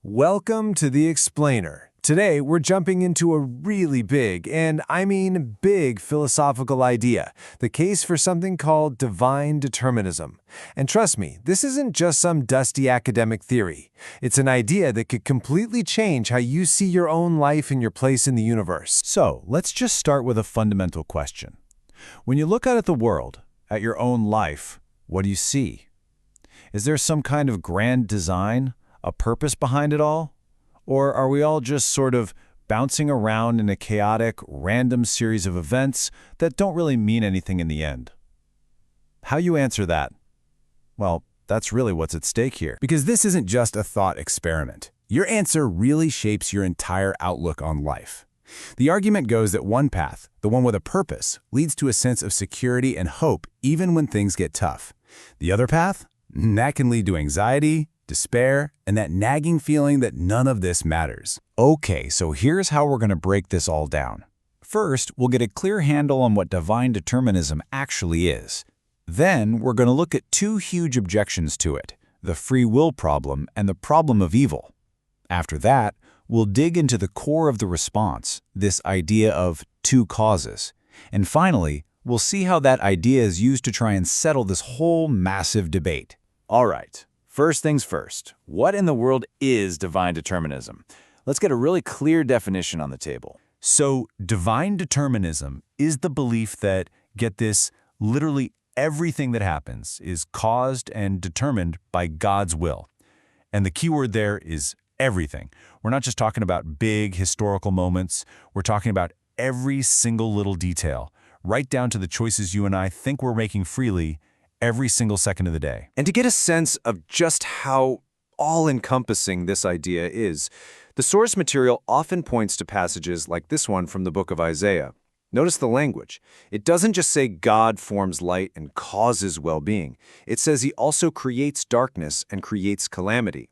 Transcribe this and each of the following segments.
Welcome to The Explainer. Today, we're jumping into a really big, and I mean big, philosophical idea, the case for something called divine determinism. And trust me, this isn't just some dusty academic theory. It's an idea that could completely change how you see your own life and your place in the universe. So, let's just start with a fundamental question. When you look out at the world, at your own life, what do you see? Is there some kind of grand design, a purpose behind it all? Or are we all just sort of bouncing around in a chaotic, random series of events that don't really mean anything in the end? How you answer that? Well, that's really what's at stake here. Because this isn't just a thought experiment. Your answer really shapes your entire outlook on life. The argument goes that one path, the one with a purpose, leads to a sense of security and hope even when things get tough. The other path? That can lead to anxiety, despair, and that nagging feeling that none of this matters. Okay, so here's how we're going to break this all down. First, we'll get a clear handle on what divine determinism actually is. Then, we're going to look at two huge objections to it, the free will problem and the problem of evil. After that, we'll dig into the core of the response, this idea of two causes. And finally, we'll see how that idea is used to try and settle this whole massive debate. All right. First things first, what in the world is divine determinism? Let's get a really clear definition on the table. So, divine determinism is the belief that, get this, literally everything that happens is caused and determined by God's will. And the key word there is everything. We're not just talking about big historical moments. We're talking about every single little detail, right down to the choices you and I think we're making freely every single second of the day. And to get a sense of just how all-encompassing this idea is, the source material often points to passages like this one from the book of Isaiah. Notice the language. It doesn't just say God forms light and causes well-being. It says he also creates darkness and creates calamity.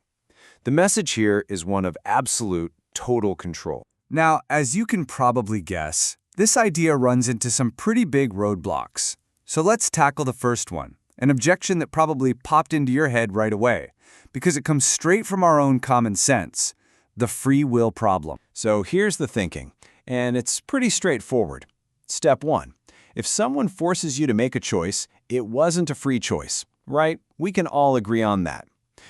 The message here is one of absolute, total control. Now, as you can probably guess, this idea runs into some pretty big roadblocks. So let's tackle the first one, an objection that probably popped into your head right away, because it comes straight from our own common sense, the free will problem. So here's the thinking, and it's pretty straightforward. Step 1. If someone forces you to make a choice, it wasn't a free choice, right? We can all agree on that.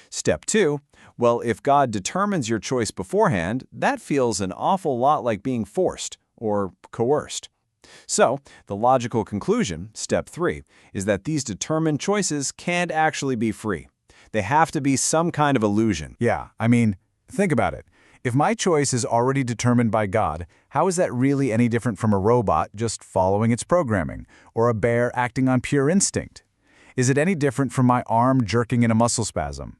Step 2. Well, if God determines your choice beforehand, that feels an awful lot like being forced or coerced. So, the logical conclusion, step 3, is that these determined choices can't actually be free. They have to be some kind of illusion. Yeah, I mean, think about it. If my choice is already determined by God, how is that really any different from a robot just following its programming, or a bear acting on pure instinct? Is it any different from my arm jerking in a muscle spasm?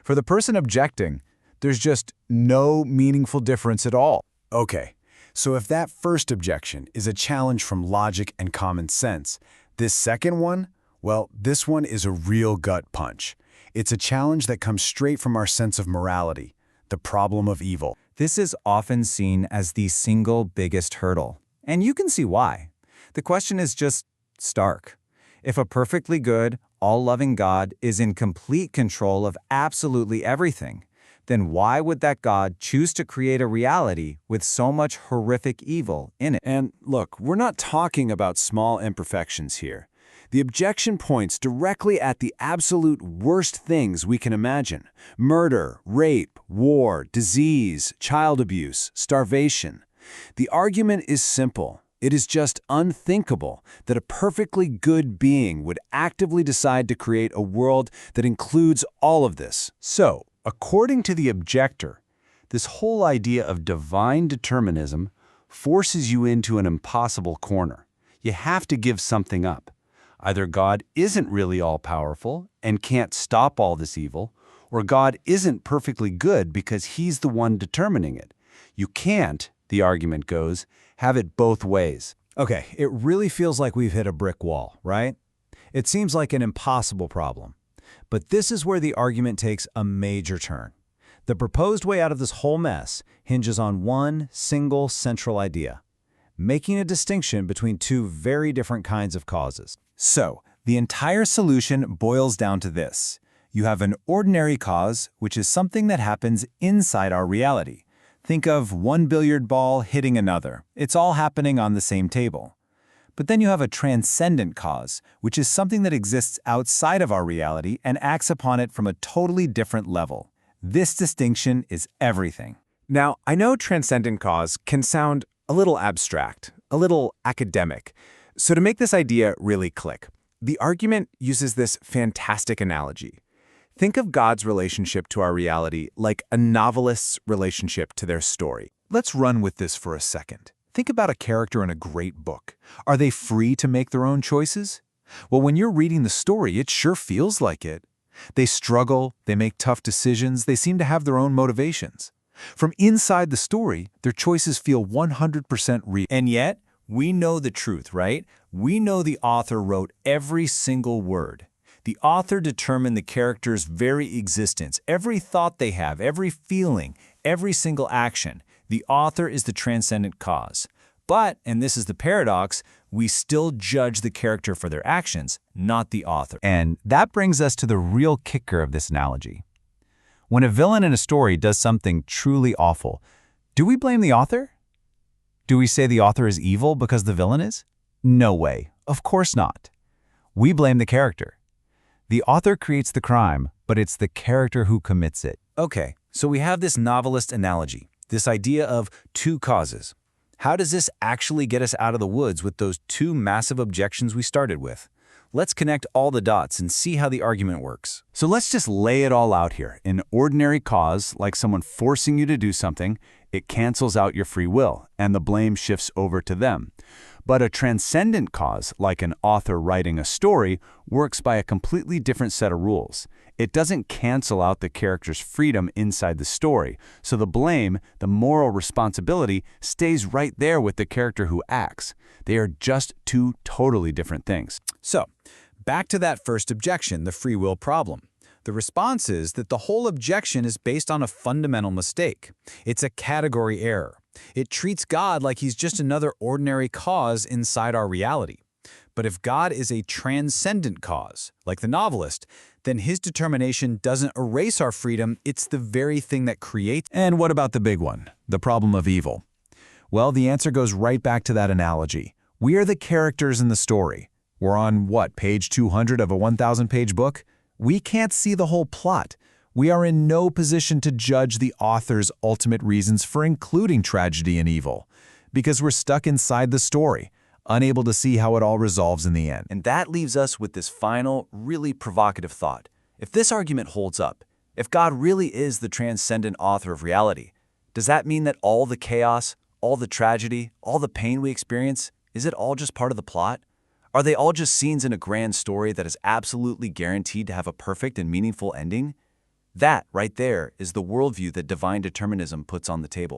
For the person objecting, there's just no meaningful difference at all. Okay, so if that first objection is a challenge from logic and common sense, this second one, well, this one is a real gut punch. It's a challenge that comes straight from our sense of morality, the problem of evil. This is often seen as the single biggest hurdle, and you can see why. The question is just stark. If a perfectly good, all-loving God is in complete control of absolutely everything, then why would that God choose to create a reality with so much horrific evil in it? And look, we're not talking about small imperfections here. The objection points directly at the absolute worst things we can imagine: murder, rape, war, disease, child abuse, starvation. The argument is simple. It is just unthinkable that a perfectly good being would actively decide to create a world that includes all of this. So, according to the objector, this whole idea of divine determinism forces you into an impossible corner. You have to give something up. Either God isn't really all-powerful and can't stop all this evil, or God isn't perfectly good because he's the one determining it. You can't, the argument goes, have it both ways. Okay, it really feels like we've hit a brick wall, right? It seems like an impossible problem. But this is where the argument takes a major turn. The proposed way out of this whole mess hinges on one single central idea, making a distinction between two very different kinds of causes. So, the entire solution boils down to this. You have an ordinary cause, which is something that happens inside our reality. Think of one billiard ball hitting another. It's all happening on the same table. But then you have a transcendent cause, which is something that exists outside of our reality and acts upon it from a totally different level. This distinction is everything. Now, I know transcendent cause can sound a little abstract, a little academic. So to make this idea really click, the argument uses this fantastic analogy. Think of God's relationship to our reality like a novelist's relationship to their story. Let's run with this for a second. Think about a character in a great book. Are they free to make their own choices? Well, when you're reading the story, it sure feels like it. They struggle, they make tough decisions, they seem to have their own motivations. From inside the story, their choices feel 100% real. And yet, we know the truth, right? We know the author wrote every single word. The author determined the character's very existence, every thought they have, every feeling, every single action. The author is the transcendent cause. But, and this is the paradox, we still judge the character for their actions, not the author. And that brings us to the real kicker of this analogy. When a villain in a story does something truly awful, do we blame the author? Do we say the author is evil because the villain is? No way. Of course not. We blame the character. The author creates the crime, but it's the character who commits it. Okay, so we have this novelist analogy, this idea of two causes. How does this actually get us out of the woods with those two massive objections we started with? Let's connect all the dots and see how the argument works. So let's just lay it all out here. An ordinary cause, like someone forcing you to do something, it cancels out your free will, and the blame shifts over to them. But a transcendent cause, like an author writing a story, works by a completely different set of rules. It doesn't cancel out the character's freedom inside the story, so the blame, the moral responsibility, stays right there with the character who acts. They are just two totally different things. So, back to that first objection, the free will problem. The response is that the whole objection is based on a fundamental mistake. It's a category error. It treats God like he's just another ordinary cause inside our reality. But if God is a transcendent cause, like the novelist, then his determination doesn't erase our freedom, it's the very thing that creates. And what about the big one, the problem of evil? Well, the answer goes right back to that analogy. We are the characters in the story. We're on, what, page 200 of a 1,000-page book? We can't see the whole plot. We are in no position to judge the author's ultimate reasons for including tragedy and evil, because we're stuck inside the story, unable to see how it all resolves in the end. And that leaves us with this final, really provocative thought. If this argument holds up, if God really is the transcendent author of reality, does that mean that all the chaos, all the tragedy, all the pain we experience, is it all just part of the plot? Are they all just scenes in a grand story that is absolutely guaranteed to have a perfect and meaningful ending? That, right there, is the worldview that divine determinism puts on the table.